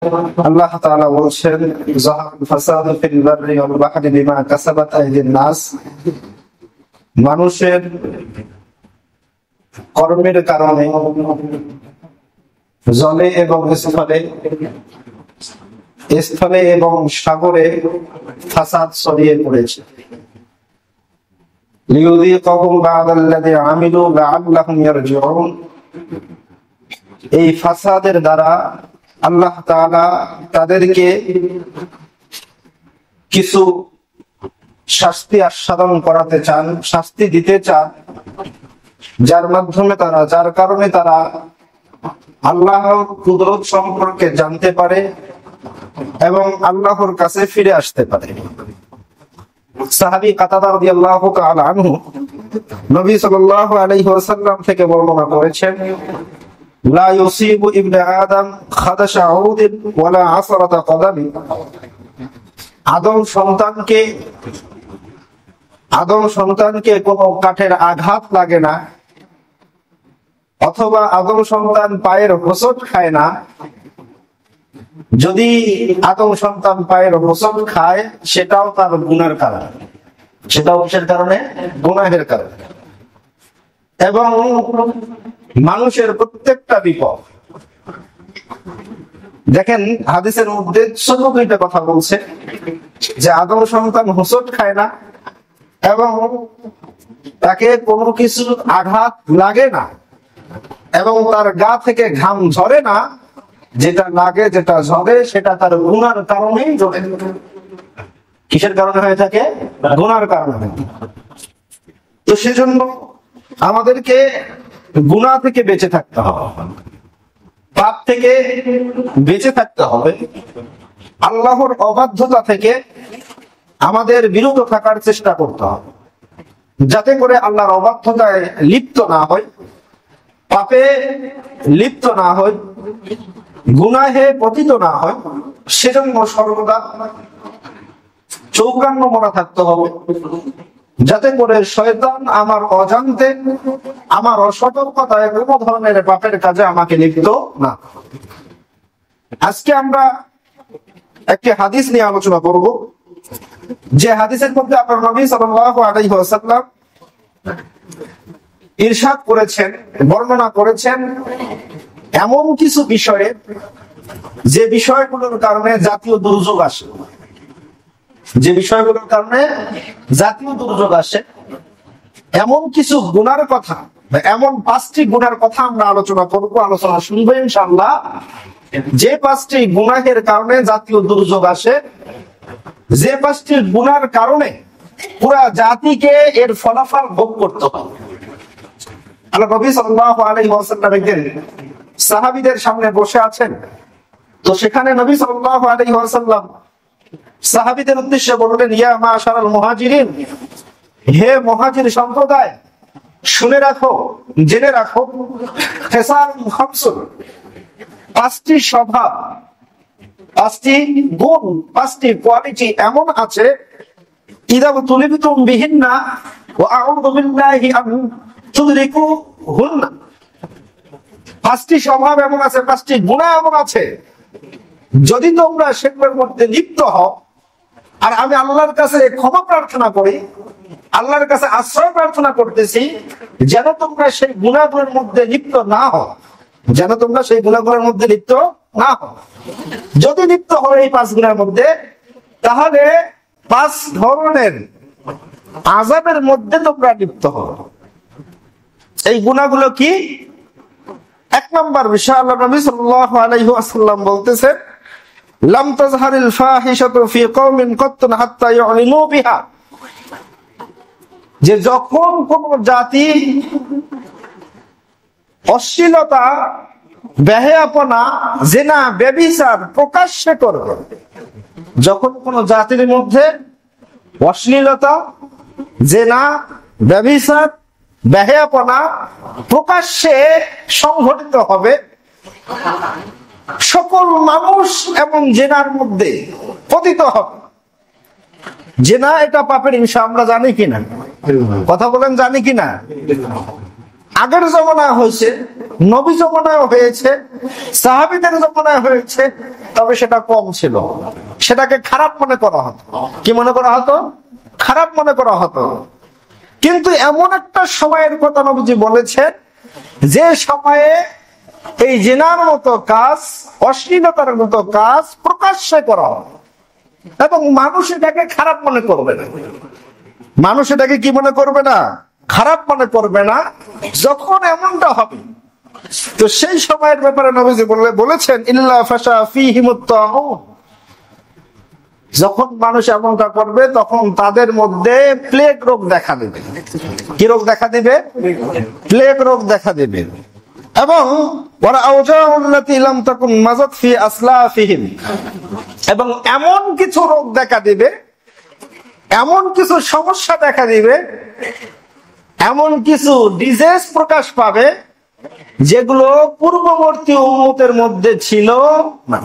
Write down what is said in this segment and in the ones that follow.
আল্লাহ তাআলা বলছেন যাহারাল ফাসাদু ফিল বাররি ওয়াল বাহরি বিমা কাসাবাত আইদিন নাস, মানুষের কর্মের কারণে জলে এবং স্থলে এবং সাগরে ফাসাদ ছড়িয়ে পড়েছে। লিয়ুযীকাহুম বা'দাল্লাযী আমিলু লা'আল্লাহুম ইয়ারজিউন, এই ফাসাদের দ্বারা আল্লাহ তাআলা তাদেরকে কিছু শাস্তি আস্বাদন করাতে চান, শাস্তি দিতে চান, যার কারণে তারা আল্লাহর কুদরত সম্পর্কে জানতে পারে এবং আল্লাহর কাছে ফিরে আসতে পারে। সাহাবী কাতাদা রাদিয়াল্লাহু তাআলা আনহু নবী সাল্লাল্লাহু আলাইহি ওয়াসাল্লাম থেকে বর্ণনা করেছেন, লা ইউসিবু ইবনে আদম খাদাশা আউদিন ওয়ালা আসরাতা কদামি, আদম সন্তানকে কোনো কাঠের আঘাত লাগে না, অথবা আদম সন্তান পায়ের হোঁচট খায় না। যদি আদম সন্তান পায়ের হোঁচট খায় সেটাও তার গুনার কারণে, সেটাও কিসের কারণে? গুনাহের কারণে। এবং মানুষের প্রত্যেকটা বিপদ, দেখেন হাদিসের মধ্যে ছোট দুইটা কথা বলছে যে আদম সন্তান হোঁচট খায় না এবং তাকে কোনো কিছু আঘাত লাগে না এবং তার গা থেকে ঘাম ঝরে না। যেটা লাগে, যেটা ঝরে, সেটা তার গুনার কারণেই ঝরে। কিসের কারণে হয়ে থাকে? গুনার কারণে। তো সেজন্য আমাদেরকে গুনাহ থেকে বেঁচে থাকতে হবে, পাপ থেকে বেঁচে থাকতে হবে, আল্লাহর অবাধ্যতা থেকে আমাদের বিরত থাকার চেষ্টা করতে হবে, যাতে করে আল্লাহর অবাধ্যতায় লিপ্ত না হয়, পাপে লিপ্ত না হয়, গুনাহে পতিত না হয়। সেজন্য সর্বদা চৌকান্ন মনে থাকতে হবে, যাতে করে শয়তান আমার অজান্তে, আমার অসতর্কতায় কোনো ধরনের পাপের কাজে আমাকে লিপ্ত না। আজকে আমরা একটি হাদিস নিয়ে আলোচনা করব, যে হাদিসের মধ্যে আপনার নবী সাল্লাল্লাহু আলাইহি ওয়াসাল্লাম ইরশাদ করেছেন, বর্ণনা করেছেন এমন কিছু বিষয়ে যে বিষয়গুলোর কারণে জাতীয় দুর্যোগ আসে, যে বিষয়গুলোর কারণে জাতীয় দুর্যোগ আসে। এমন কিছু গুনার কথা, এমন 5টি গুনার কথা আমরা আলোচনা করব, আলোচনা শুনবো ইনশাআল্লাহ। যে 5টি গুনাহের কারণে জাতীয় দুর্যোগ আসে, যে 5টি গুনার কারণে পুরা জাতিকে এর ফলাফল ভোগ করতে হয়। আল্লাহ নবী সাল্লাল্লাহু আলাইহি ওয়াসাল্লাম একদিন সাহাবীদের সামনে বসে আছেন। তো সেখানে নবী সাল্লাল্লাহু আলাইহি ওয়াসাল্লাম সাহাবীদের উদ্দেশ্যে বললেন, ইয়া মাশারাল মুহাজিরিন, হে মুহাজির সম্প্রদায়, শুনে রাখো, জেনে রাখো, খেসারুন খামসুন, 5টি স্বভাব, 5টি গুণ, 5টি কোয়ালিটি এমন আছে, ইদা তুলিবতুম বিহিন্না ওয়া আউযু বিল্লাহি আন তুদরিকুহুন্না, 5টি স্বভাব এমন আছে, 5টি গুণ এমন আছে, যদি তোমরা সেগুলোর মধ্যে লিপ্ত হও, আর আমি আল্লাহর কাছে ক্ষমা প্রার্থনা করি, আল্লাহর কাছে আশ্রয় প্রার্থনা করতেছি যেন তোমরা সেই গুনাহগুলোর মধ্যে লিপ্ত না হও, যেন তোমরা সেই গুনাহগুলোর মধ্যে লিপ্ত না হও। যদি লিপ্ত হও এই 5 গুনার মধ্যে, তাহলে 5 ধরনের আযাবের মধ্যে তোমরা লিপ্ত হও। এই গুনাহগুলো কি? 1 নম্বর বিষয়, আল্লাহ নবী সাল্লাল্লাহু আলাইহি ওয়াসাল্লাম বলতেছেন, লাম তাজহারিল ফাহিশাতু ফি কওমিন কাত্তুন হাত্তা ইউলিনু বিহা, যে যখন কোন জাতি অশ্লীলতা, বেহায়াপনা, জিনা, ব্যভিচার প্রকাশ্যে করবে, যখন কোন জাতির মধ্যে অশ্লীলতা, জিনা, ব্যভিচার, বেহায়াপনা প্রকাশ্যে সংঘটিত হবে, সকল মানুষ এবং জিনার মধ্যে পতিত হবে। জিনা এটা পাপের বিষয়, আমরা জানি কিনা? কথা বলেন, জানি কিনা? আগের জমানায় হয়েছে, নবী জমানায় হয়েছে, সাহাবীদের জমানায় হয়েছে, তবে সেটা কম ছিল। সেটাকে খারাপ মনে করা হতো। কি মনে করা হতো? খারাপ মনে করা হতো। কিন্তু এমন একটা সময়ের কথা নবীজি বলেছেন, যে সময়ে এই জিনার মতো কাজ, অশ্লীলতার মতো কাজ প্রকাশ্যে করা হবে এবং মানুষ এটাকে খারাপ মনে করবে না। মানুষ এটাকে কি মনে করবে না? খারাপ মনে করবে না। যখন এমনটা হবে, তো সেই সময়ের ব্যাপারে নবীজি বলেছেন, ইল্লা ফাশা ফীহিমুত তাউন, যখন মানুষ এমনটা করবে তখন তাদের মধ্যে প্লেগ রোগ দেখা দেবে। কি রোগ দেখা দেবে? প্লেগ রোগ দেখা দেবে। এবং এবং এমন কিছু রোগ দেখা দিবে, এমন কিছু সমস্যা দেখা দিবে, এমন কিছু ডিজিজ প্রকাশ পাবে যেগুলো পূর্ববর্তী উম্মতের মধ্যে ছিল না,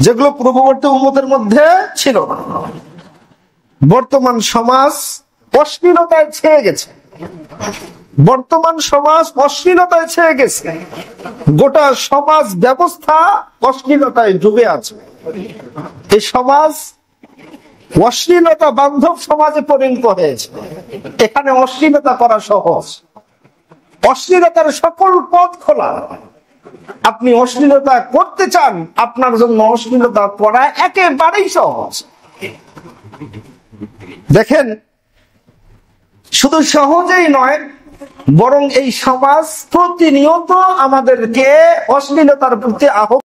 যেগুলো পূর্ববর্তী উম্মতের মধ্যে ছিল না। বর্তমান সমাজ অশ্লীলতায় ছেয়ে গেছে। বর্তমান সমাজ অশ্লীলতায় ছেয়ে গেছে। গোটা সমাজ ব্যবস্থা অশ্লীলতায় ডুবে আছে। এই সমাজ অশ্লীলতা বান্ধব সমাজে পরিণত হয়েছে। এখানে অশ্লীলতা করা সহজ, অশ্লীলতার সকল পথ খোলা। আপনি অশ্লীলতা করতে চান, আপনার জন্য অশ্লীলতা করা একেবারেই সহজ। দেখেন, শুধু সহজেই নয়, বরং এই সমাজ প্রতিনিয়ত আমাদেরকে অশ্লীলতার প্রতি আহ্বান।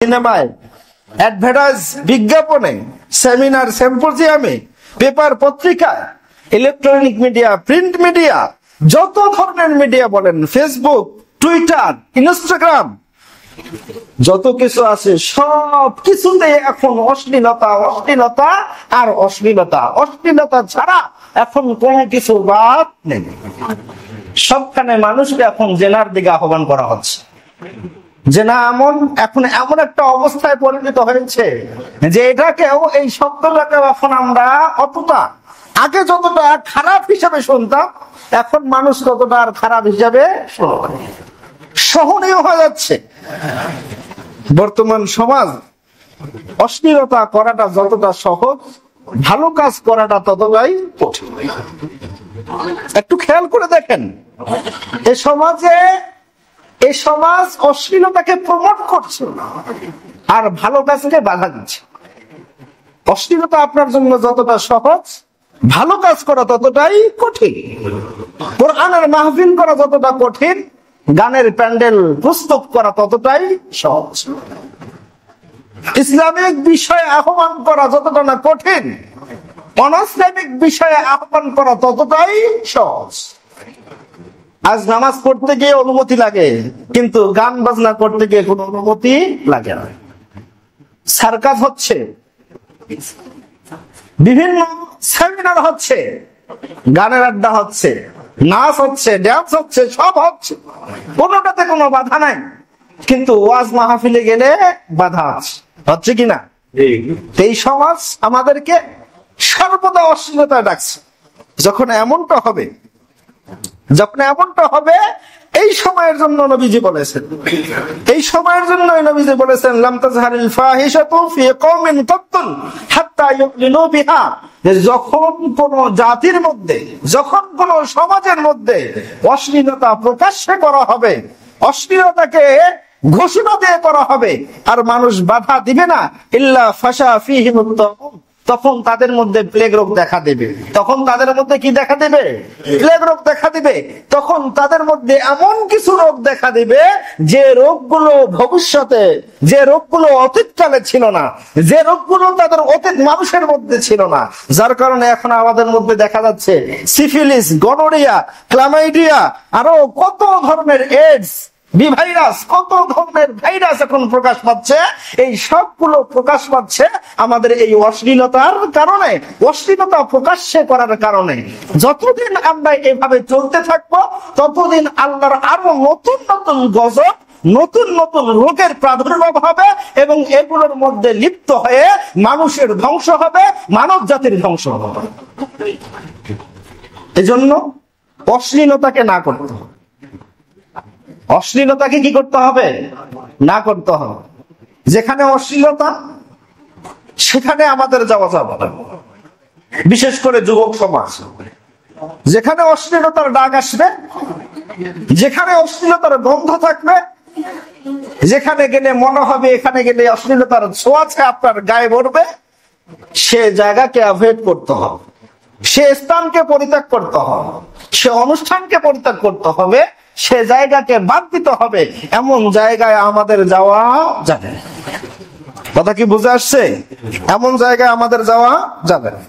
সিনেমায়, অ্যাডভার্টাইজ, বিজ্ঞাপনে, সেমিনার, সিম্পোজিয়ামে, পেপার, পত্রিকা, ইলেকট্রনিক মিডিয়া, প্রিন্ট মিডিয়া, যত ধরনের মিডিয়া বলেন, ফেসবুক, টুইটার, ইনস্টাগ্রাম, যত কিছু আছে সব কিছুতে এখন অশ্লীলতা, অশ্লীলতা আর অশ্লীলতা। অশ্লীলতা ছাড়া এখন কোনো কিছু বাদ নেই। সবখানে মানুষকে এখন জেনার দিকে আহ্বান করা হচ্ছে। জেনা এখন এমন একটা অবস্থায় পরিণত হয়েছে যে এটাকেও, এই শব্দটাকেও এখন আমরা অতটা, আগে যতটা খারাপ হিসাবে শুনতাম, এখন মানুষ ততটা আর খারাপ হিসাবে সহনীয় হয়ে যাচ্ছে। বর্তমান সমাজ অশ্লীলতা করাটা যতটা সহজ, ভালো কাজ করাটা ততটাই কঠিন। একটু খেয়াল করে দেখেন, এই সমাজ অশ্লীলতাকে প্রমোট করছে আর ভালো কাজকে বাধা দিচ্ছে। অশ্লীলতা আপনার জন্য যতটা সহজ, ভালো কাজ করা ততটাই কঠিন। কোরআনের মাহফিল করা যতটা কঠিন, গানের প্যান্ডেল প্রস্তুত করা ততটাই সহজ। ইসলামিক বিষয়ে আহ্বান করা যতটা না কঠিন, অনইসলামিক বিষয়ে আহ্বান করা ততটাই সহজ। আজ নামাজ পড়তে গিয়ে অনুমতি লাগে, কিন্তু গান বাজনা করতে গিয়ে কোনো অনুমতি লাগে না। সার্কাস হচ্ছে, বিভিন্ন সেমিনার হচ্ছে, গানের আড্ডা হচ্ছে, নাচ হচ্ছে, ড্যান্স হচ্ছে, সব হচ্ছে, কোনোটাতে কোনো বাধা নাই। কিন্তু ওয়াজ মাহফিলে গেলে বাধা হচ্ছে কিনা? এই সমাজ আমাদেরকে সর্বদা অশ্লীলতায় ডাকছে। যখন এমনটা হবে, এই সময়ের জন্য নবীজি বলেছেন, এই সময়ের জন্য নবীজি বলেছেন, লাম তাজহারিল ফাহিশাতু ফি কওমিন কাত্তুন হাত্তা ইউলিনু বিহা, যে যখন কোন জাতির মধ্যে, যখন কোন সমাজের মধ্যে অশ্লীলতা প্রকাশ্যে করা হবে, অশ্লীলতাকে ঘোষণা দিয়ে করা হবে, আর মানুষ বাধা দিবে না, ইল্লা ফাশা ফীহিমুত তাউন, তখন তাদের মধ্যে প্লেগ রোগ দেখা দেবে। তখন তাদের মধ্যে কি দেখা দেবে? প্লেগ রোগ দেখা দিবে। তখন তাদের মধ্যে এমন কিছু রোগ দেখা দিবে যে রোগগুলো ভবিষ্যতে, যে রোগগুলো অতীতকালে ছিল না, যে রোগগুলো তাদের অতীত মানুষের মধ্যে ছিল না, যার কারণে এখন আমাদের মধ্যে দেখা যাচ্ছে সিফিলিস, গনোরিয়া, ক্লামাইডিয়া, আরো কত ধরনের এডস, ভাইরাস, কত ধরনের ভাইরাস এখন প্রকাশ পাচ্ছে। এই সবগুলো প্রকাশ পাচ্ছে আমাদের এই অশ্লীলতার কারণে, অশ্লীলতা প্রকাশ্যে করার কারণে। যতদিন আমরা এভাবে চলতে থাকবো ততদিন আল্লাহর আরো নতুন নতুন গজব, নতুন নতুন রোগের প্রাদুর্ভাব হবে এবং এগুলোর মধ্যে লিপ্ত হয়ে মানুষের ধ্বংস হবে, মানব জাতির ধ্বংস হবে। এজন্য অশ্লীলতাকে না করতে হবে, অশ্লীলতাকে কি করতে হবে? না করতে হবে। যেখানে অশ্লীলতা সেখানে আমাদের যাওয়া যাবে না, বিশেষ করে যুবক সমাজ। যেখানে অশ্লীলতার ডাক আসবে, যেখানে অশ্লীলতার গন্ধ থাকবে, যেখানে গেলে মনে হবে এখানে গেলে অশ্লীলতার ছোঁয়াছে আপনার গায়ে ভরবে, সে জায়গাকে অ্যাভয়েড করতে হবে, সে স্থানকে পরিত্যাগ করতে হবে, সে অনুষ্ঠানকে পরিত্যাগ করতে হবে, সে জায়গাকে বাদ দিতে হবে। এমন জায়গায় আমাদের যাওয়া যাবে না। কথা কি বুঝে আসছে? এমন জায়গায় আমাদের যাওয়া যাবে না।